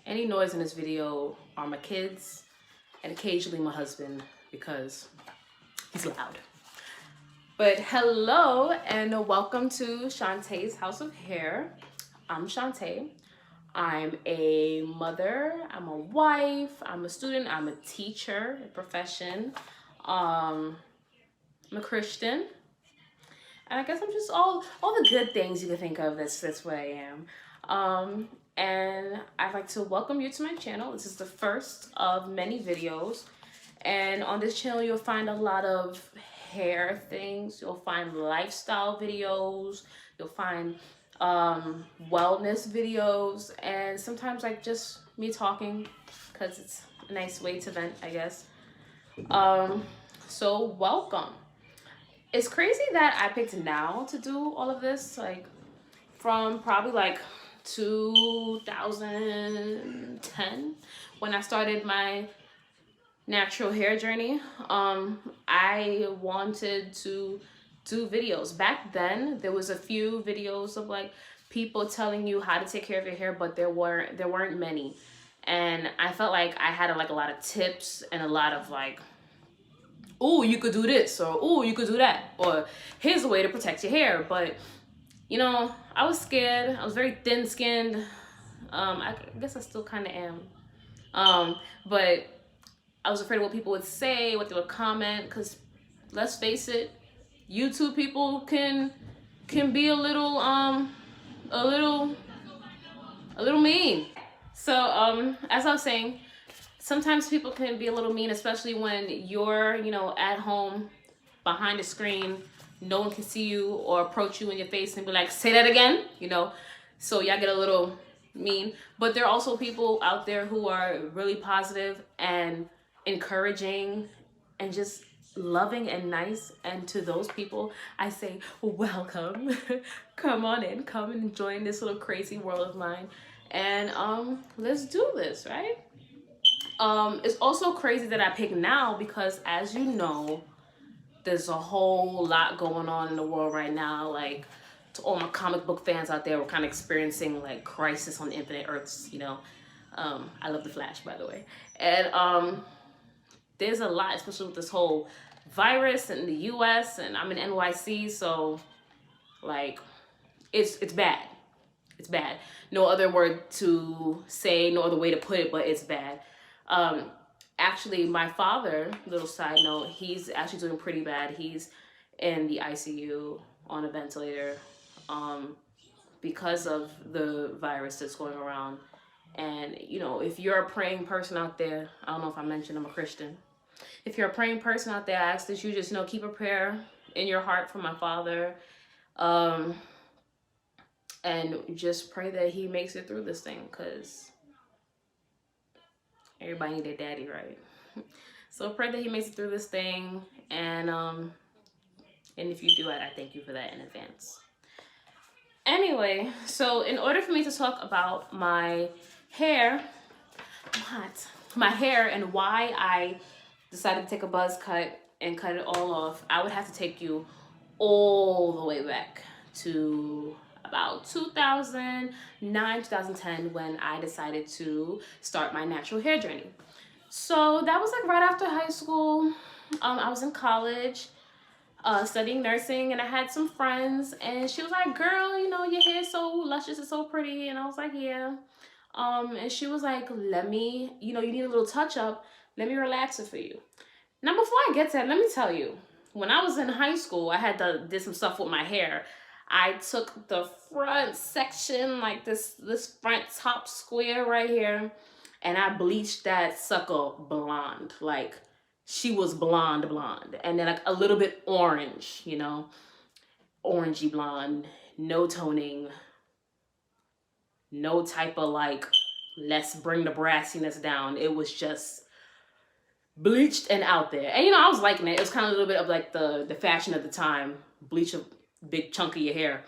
Any noise in this video are my kids and occasionally my husband because he's loud. But hello and welcome to Shantae's House of Hair. I'm Shantae. I'm a mother, I'm a wife, I'm a student, I'm a teacher, a profession. I'm a Christian. And I guess I'm just all the good things you can think of. That's what I am. And I'd like to welcome you to my channel. This is the first of many videos. And on this channel, you'll find a lot of hair things. You'll find lifestyle videos. You'll find wellness videos. And sometimes like just me talking because it's a nice way to vent, I guess. So welcome. It's crazy that I picked now to do all of this, like from probably like 2010 when I started my natural hair journey. I wanted to do videos. Back then, there was a few videos of like people telling you how to take care of your hair, but there weren't many. And I felt like I had like a lot of tips and a lot of like, oh, you could do this, or oh, you could do that, or here's a way to protect your hair. But you know, I was scared. I was very thin-skinned. I guess I still kind of am. But I was afraid of what people would say, what they would comment, because let's face it, YouTube people can be a little mean. So as I was saying, sometimes people can be a little mean, especially when you're, you know, at home behind the screen. No one can see you or approach you in your face and be like, say that again, you know. So y'all get a little mean. But there are also people out there who are really positive and encouraging and just loving and nice. And to those people, I say, welcome. Come on in, come and join this little crazy world of mine. And let's do this, right? It's also crazy that I pick now because, as you know, there's a whole lot going on in the world right now. Like, to all my comic book fans out there, we're kind of experiencing like crisis on the infinite earths, you know. I love the Flash, by the way. And there's a lot, especially with this whole virus in the US, and I'm in NYC, so like it's bad. It's bad. No other word to say, no other way to put it, but it's bad. Actually, my father, little side note, he's actually doing pretty bad. He's in the ICU on a ventilator because of the virus that's going around. And, you know, if you're a praying person out there, I don't know if I mentioned I'm a Christian. If you're a praying person out there, I ask that you just, you know, keep a prayer in your heart for my father. And just pray that he makes it through this thing, because everybody need their daddy, right? So pray that he makes it through this thing, and if you do, I thank you for that in advance. Anyway, so in order for me to talk about my hair, and why I decided to take a buzz cut and cut it all off, I would have to take you all the way back to about 2009, 2010, when I decided to start my natural hair journey. So that was like right after high school. I was in college studying nursing, and I had some friends, and she was like, girl, you know, your hair's so luscious, it's so pretty. And I was like, yeah. And she was like, let me, you know, you need a little touch up, let me relax it for you. Now before I get to that, let me tell you, when I was in high school, I had did some stuff with my hair. I took the front section, like this front top square right here, and I bleached that sucker blonde. Like, she was blonde. And then like a little bit orange, you know, orangey blonde, no toning, no type of like, let's bring the brassiness down. It was just bleached and out there. And you know, I was liking it. It was kind of a little bit of like the fashion at the time, bleach a big chunk of your hair.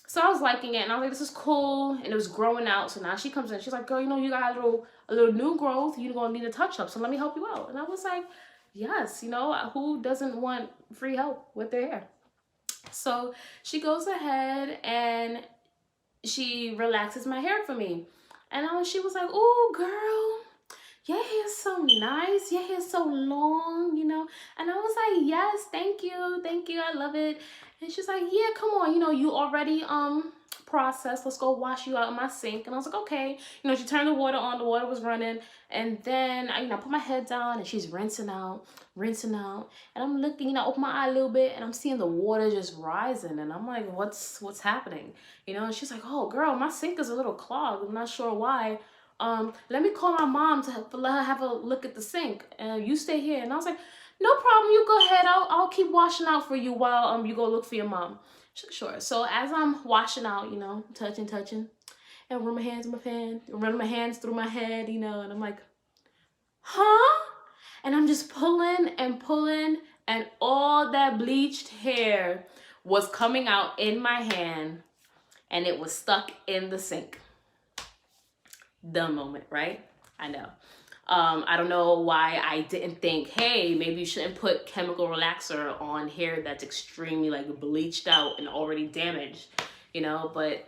So I was liking it, and I was like, this is cool. And it was growing out. So now she comes in, she's like, girl, you know, you got a little new growth, you're gonna need a touch up, so let me help you out. And I was like, yes, you know, who doesn't want free help with their hair? So she goes ahead and she relaxes my hair for me. And she was like, "Oh, girl, your hair's so nice. Your hair's so long, you know." And I was like, "Yes, thank you, I love it." And she's like, "Yeah, come on, you know, you already processed. Let's go wash you out in my sink." And I was like, "Okay." You know, she turned the water on. The water was running, and then I, you know, put my head down, and she's rinsing out, and I'm looking, you know, open my eye a little bit, and I'm seeing the water just rising, and I'm like, "What's happening?" You know, and she's like, "Oh, girl, my sink is a little clogged. I'm not sure why. Let me call my mom to let her have a look at the sink, and you stay here." And I was like, "No problem, you go ahead. I'll keep washing out for you while you go look for your mom." She's like, "Sure." So as I'm washing out, you know, touching, and run my hands in my fan, run my hands through my head, you know, and I'm like, "Huh?" And I'm just pulling and pulling, and all that bleached hair was coming out in my hand, and it was stuck in the sink. Dumb moment, right? I know. I don't know why I didn't think, hey, maybe you shouldn't put chemical relaxer on hair that's extremely like bleached out and already damaged, you know, but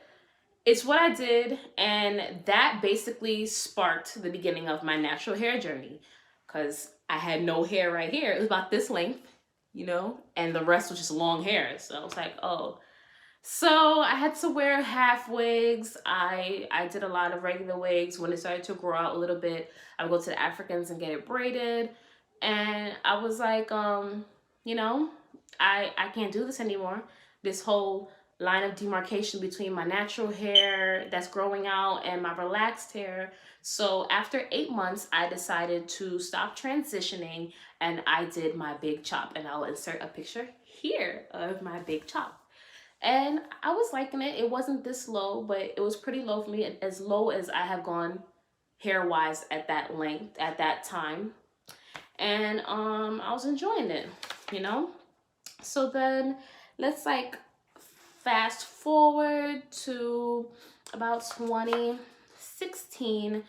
it's what I did. And that basically sparked the beginning of my natural hair journey, because I had no hair right here. It was about this length, you know, and the rest was just long hair. So I was like, oh. So I had to wear half wigs. I did a lot of regular wigs. When it started to grow out a little bit, I would go to the Africans and get it braided. And I was like, you know, I can't do this anymore. This whole line of demarcation between my natural hair that's growing out and my relaxed hair. So after 8 months, I decided to stop transitioning, and I did my big chop. And I'll insert a picture here of my big chop. And I was liking it. It wasn't this low, but it was pretty low for me, as low as I have gone hair wise at that length at that time. And I was enjoying it, you know. So then let's like fast forward to about 2016.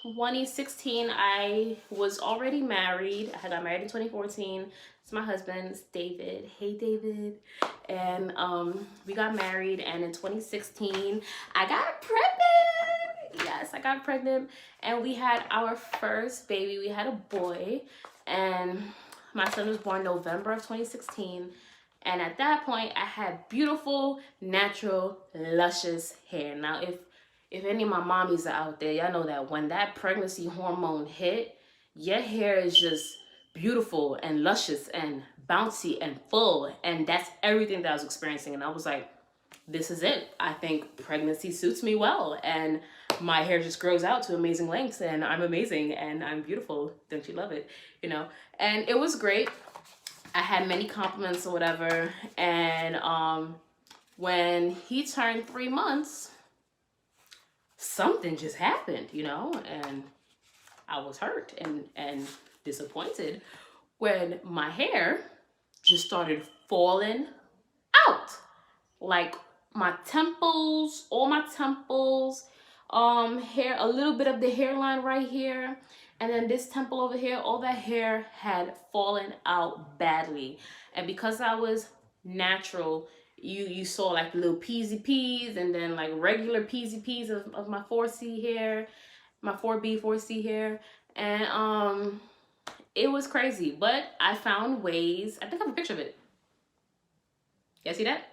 2016, I was already married. I got married in 2014. It's my husband, it's David. Hey, David. And we got married, and in 2016, I got pregnant. Yes, I got pregnant, and we had our first baby. We had a boy, and my son was born November of 2016. And at that point, I had beautiful, natural, luscious hair. Now, if any of my mommies are out there, y'all know that when that pregnancy hormone hit, your hair is just beautiful and luscious and bouncy and full. And that's everything that I was experiencing. And I was like, this is it. I think pregnancy suits me well. And my hair just grows out to amazing lengths, and I'm amazing and I'm beautiful. Don't you love it? You know, and it was great. I had many compliments or whatever. And when he turned 3 months, something just happened, you know, and I was hurt and disappointed when my hair just started falling out. Like my temples, all my temples, hair, a little bit of the hairline right here, and then this temple over here, all that hair had fallen out badly. And because I was natural, you saw like little peasy peas, and then like regular peasy peas of my 4C hair, my 4B, 4C hair. And it was crazy, but I found ways. I think I have a picture of it. Yeah, see that?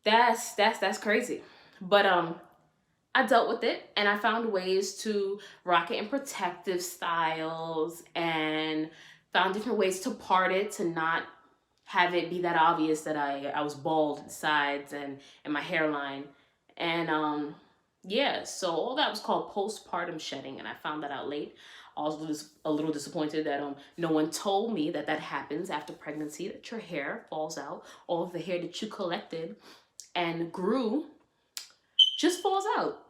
That's crazy. But I dealt with it, and I found ways to rock it in protective styles, and found different ways to part it to not have it be that obvious that I was bald at the sides and my hairline. And yeah, so all that was called postpartum shedding, and I found that out late. I was a little disappointed that no one told me that happens after pregnancy, that your hair falls out. All of the hair that you collected and grew just falls out.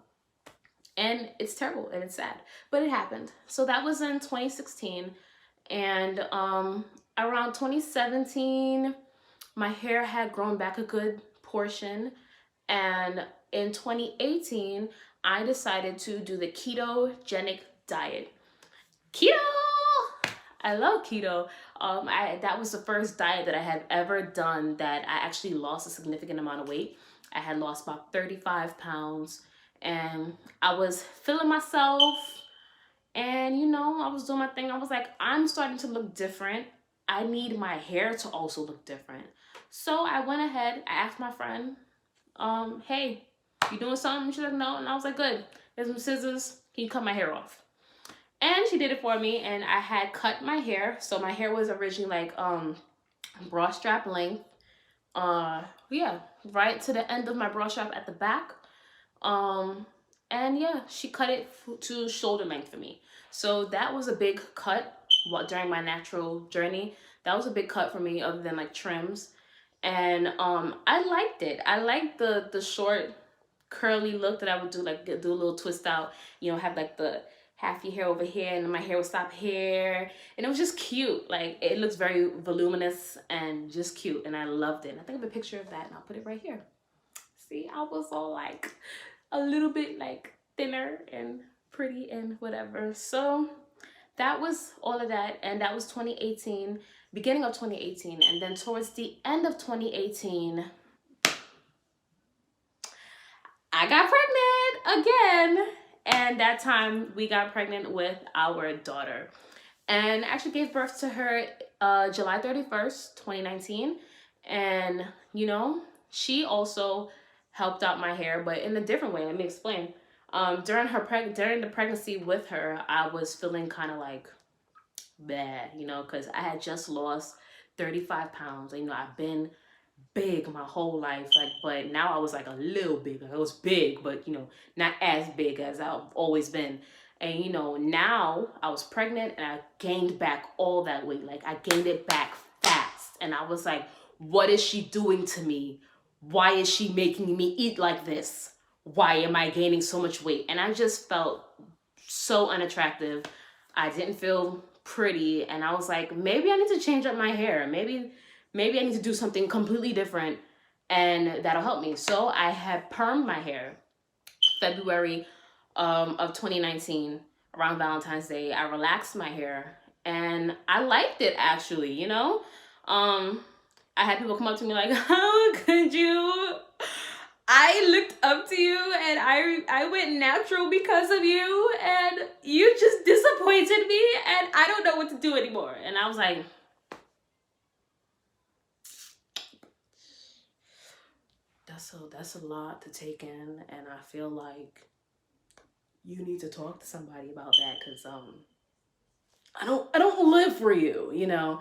And it's terrible and it's sad, but it happened. So that was in 2016. And around 2017, my hair had grown back a good portion. And in 2018, I decided to do the ketogenic diet. Keto! I love keto. That was the first diet that I had ever done that I actually lost a significant amount of weight. I had lost about 35 pounds. and I was feeling myself, and you know, I was doing my thing. I was like, I'm starting to look different. I need my hair to also look different. So I went ahead, I asked my friend, hey, you doing something? She's like, no. And I was like, good. Here's some scissors. Can you cut my hair off? And she did it for me, and I had cut my hair. So my hair was originally like bra strap length. Yeah, right to the end of my bra strap at the back. And yeah, she cut it to shoulder length for me. So that was a big cut during my natural journey. That was a big cut for me, other than like trims. And I liked it. I liked the short curly look that I would do, like do a little twist out, you know, have like the half your hair over here and my hair would stop here, and it was just cute. Like, it looks very voluminous and just cute, and I loved it. And I think I have a picture of that, and I'll put it right here. See, I was all like a little bit like thinner and pretty and whatever. So that was all of that, and that was 2018, beginning of 2018. And then towards the end of 2018, I got pregnant again. And that time we got pregnant with our daughter, and actually gave birth to her July 31st, 2019. And you know, she also helped out my hair, but in a different way. Let me explain. During the pregnancy with her, I was feeling kind of like bad, you know, because I had just lost 35 pounds. You know, I've been big my whole life, like, but now I was like a little bigger. I was big, but you know, not as big as I've always been. And you know, now I was pregnant and I gained back all that weight. Like, I gained it back fast, and I was like, what is she doing to me? Why is she making me eat like this? Why am I gaining so much weight? And I just felt so unattractive. I didn't feel pretty, and I was like, maybe I need to change up my hair. Maybe I need to do something completely different, and that'll help me. So I had permed my hair February of 2019, around Valentine's Day. I relaxed my hair, and I liked it, actually, you know? I had people come up to me like, how could you? I looked up to you, and I went natural because of you, and you just disappointed me, and I don't know what to do anymore. And I was like, that's a lot to take in, and I feel like you need to talk to somebody about that, because I don't live for you, you know.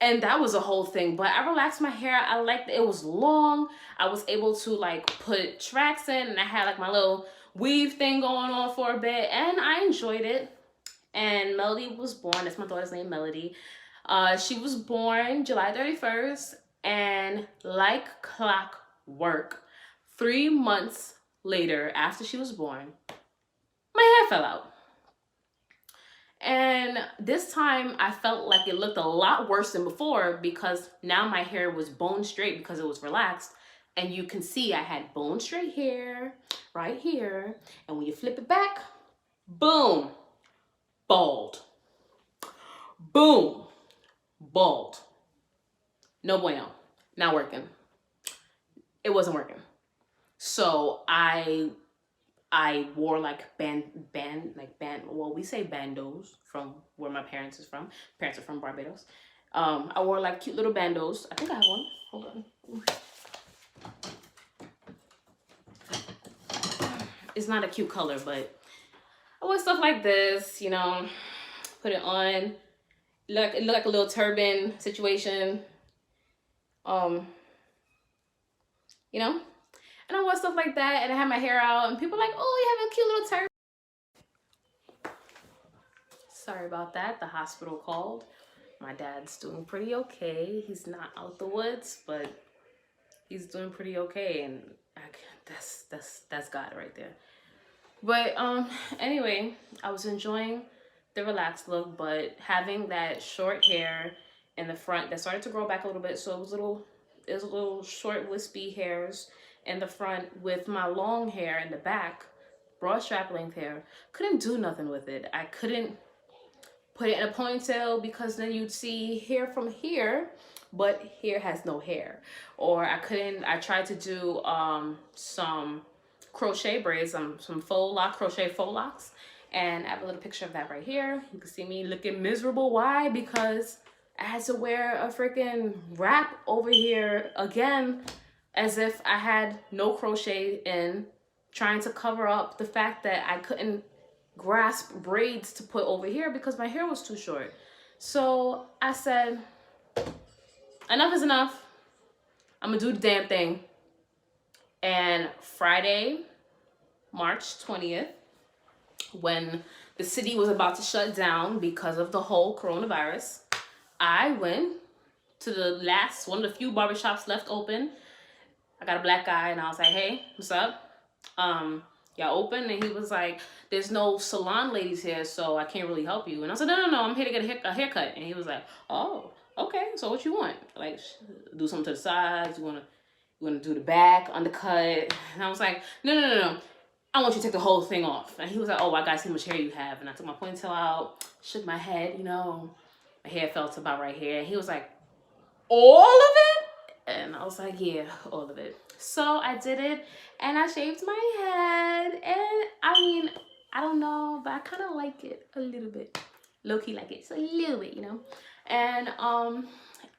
And that was a whole thing. But I relaxed my hair. I liked it. It was long. I was able to like put tracks in, and I had like my little weave thing going on for a bit, and I enjoyed it. And Melody was born. That's my daughter's name, Melody. She was born July 31st, and like clockwork, 3 months later after she was born, my hair fell out. And this time I felt like it looked a lot worse than before, because now my hair was bone straight because it was relaxed. And you can see I had bone straight hair right here. And when you flip it back, boom, bald. Boom, bald. No bueno. Not working. It wasn't working. So I wore like well, we say bandos from where my parents is from. Parents are from Barbados. I wore like cute little bandos. I think I have one. Hold on. It's not a cute color, but I wore stuff like this, you know, put it on. It looked like a little turban situation. You know? And I wore stuff like that, and I had my hair out, and people were like, oh, you have a cute little turban. Sorry about that. The hospital called. My dad's doing pretty okay. He's not out the woods, but he's doing pretty okay, and that's God right there. But anyway, I was enjoying the relaxed look, but having that short hair in the front that started to grow back a little bit, so it was little short wispy hairs in the front, with my long hair in the back, broad strap length hair. Couldn't do nothing with it. I couldn't put it in a ponytail, because then you'd see hair from here, but here has no hair. Or I tried to do some crochet braids, some faux lock, crochet faux locks. And I have a little picture of that right here. You can see me looking miserable. Why? Because I had to wear a freaking wrap over here again, as if I had no crochet in, trying to cover up the fact that I couldn't grasp braids to put over here because my hair was too short. So I said, enough is enough. I'm gonna do the damn thing. And Friday, March 20th, when the city was about to shut down because of the whole coronavirus, I went to the last, one of the few barbershops left open. I got a black guy and I was like, hey, what's up? Y'all open? And he was like, there's no salon ladies here, so I can't really help you. And I said, no, I'm here to get a haircut. And he was like, oh, okay, so what you want? Like, do something to the sides? You wanna do the back, undercut? And I was like, no. I want you to take the whole thing off. And he was like, oh, I gotta see how much hair you have. And I took my ponytail out, shook my head, you know, my hair fell to about right here. And he was like, all of it? And I was like, yeah, all of it. So I did it and I shaved my head. And I mean, I don't know, but I kind of like it a little bit. Low-key like it, so a little bit, you know. And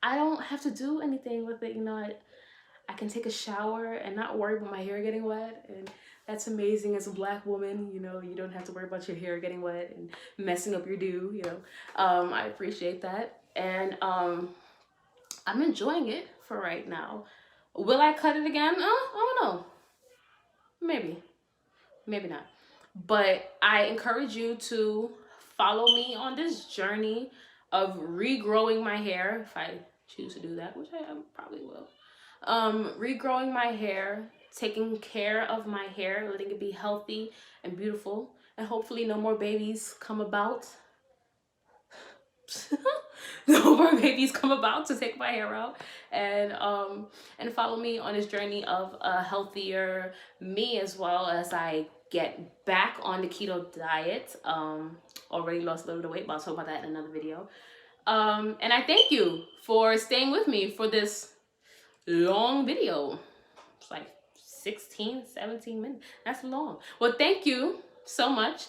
I don't have to do anything with it, you know. I can take a shower and not worry about my hair getting wet, and that's amazing as a black woman, you know. You don't have to worry about your hair getting wet and messing up your do, you know. I appreciate that, and I'm enjoying it for right now. Will I cut it again? I don't know. Maybe not. But I encourage you to follow me on this journey of regrowing my hair, if I choose to do that, which I probably will. Regrowing my hair, taking care of my hair, letting it be healthy and beautiful, and hopefully no more babies come about. No more babies come about to take my hair out, and follow me on this journey of a healthier me, as well as I get back on the keto diet. Already lost a little bit of weight, but I'll talk about that in another video. And I thank you for staying with me for this long video. It's like 16, 17 minutes. That's long. Well, thank you so much.